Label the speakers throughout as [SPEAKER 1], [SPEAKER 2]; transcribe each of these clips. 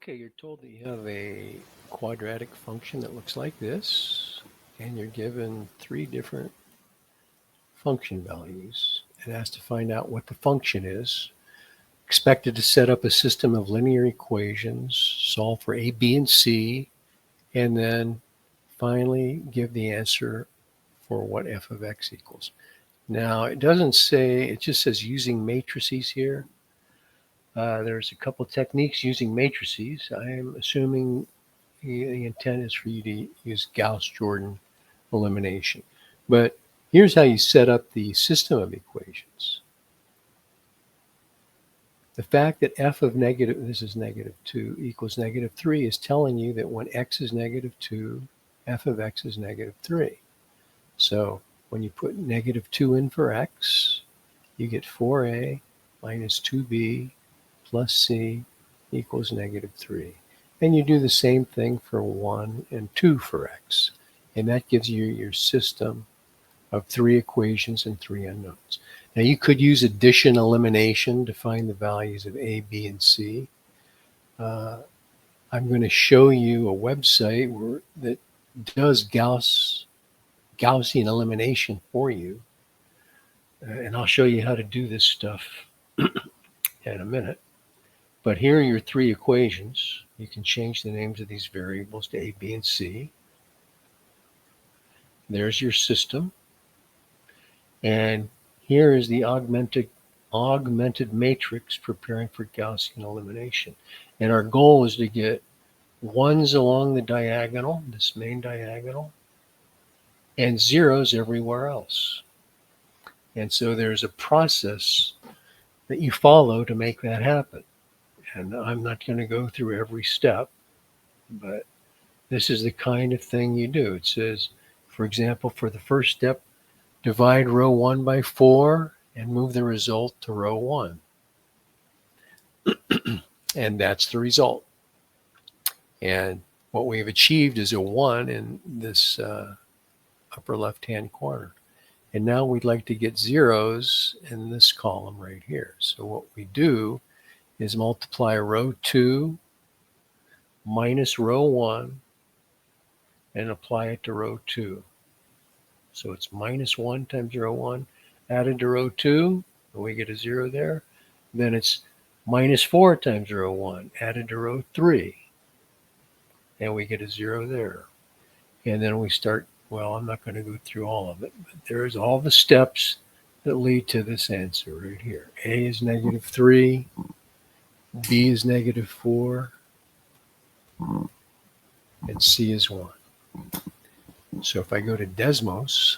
[SPEAKER 1] Okay, you're told that you have a quadratic function that looks like this, and you're given three different function values. It has to find out what the function is. Expected to set up a system of linear equations, solve for a, b, and c, and then finally give the answer for what f of x equals. Now, it doesn't say, it just says using matrices here. There's a couple techniques using matrices. I am assuming the intent is for you to use Gauss-Jordan elimination. But here's how you set up the system of equations. The fact that f of negative, this is negative 2, equals negative 3 is telling you that when x is negative 2, f of x is negative 3. So when you put negative 2 in for x, you get 4a minus 2b plus c equals negative 3. And you do the same thing for 1 and 2 for x. And that gives you your system of three equations and three unknowns. Now you could use addition elimination to find the values of a, b, and c. I'm going to show you a website that does Gaussian elimination for you. And I'll show you how to do this stuff in a minute. But here are your three equations. You can change the names of these variables to a, b, and c. There's your system. And here is the augmented matrix preparing for Gaussian elimination. And our goal is to get ones along the diagonal, this main diagonal, and zeros everywhere else. And so there's a process that you follow to make that happen. And I'm not going to go through every step, but this is the kind of thing you do. It says, for example, for the first step, divide row 1 by 4 and move the result to row 1. And that's the result. And what we've achieved is a 1 in this upper left-hand corner. And now we'd like to get zeros in this column right here. So what we do is multiply row 2 minus row 1 and apply it to row 2. So it's minus 1 times row 1 added to row 2, and we get a 0 there. Then it's minus 4 times row 1 added to row 3, and we get a 0 there. And then we start, well, I'm not going to go through all of it, but there's all the steps that lead to this answer right here. A is negative 3, B is negative 4, and C is 1. So if I go to Desmos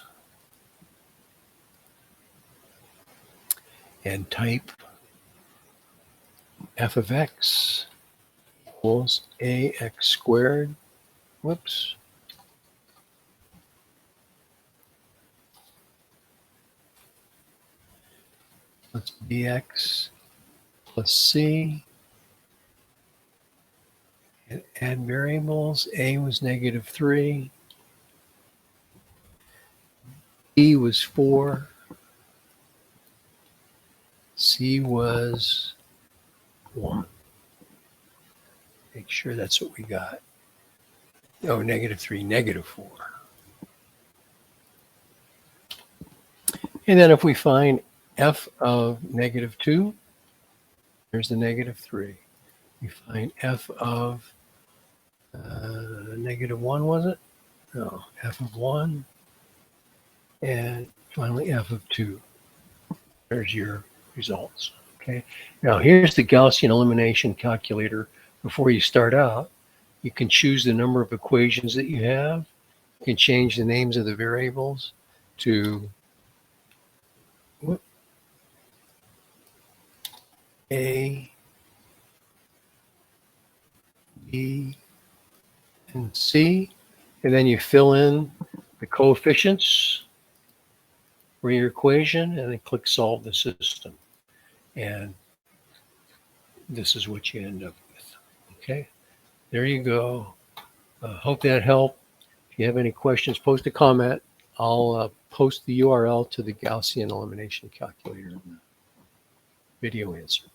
[SPEAKER 1] and type f of x equals ax squared, whoops, that's bx plus c, and add variables. A was negative 3, B was 4, C was 1. Make sure that's what we got. Oh, negative 3, negative 4. And then if we find f of negative 2, there's the negative 3. We find f of negative 1, was it? No, f of 1. And finally f of 2. There's your results. Okay. Now here's the Gaussian elimination calculator. Before you start out, you can choose the number of equations that you have. You can change the names of the variables to A, B, and C. And then you fill in the coefficients for your equation and then click solve the system. And this is what you end up with. Okay, there you go. Hope that helped. If you have any questions, post a comment. I'll post the URL to the Gaussian elimination calculator in the video answer.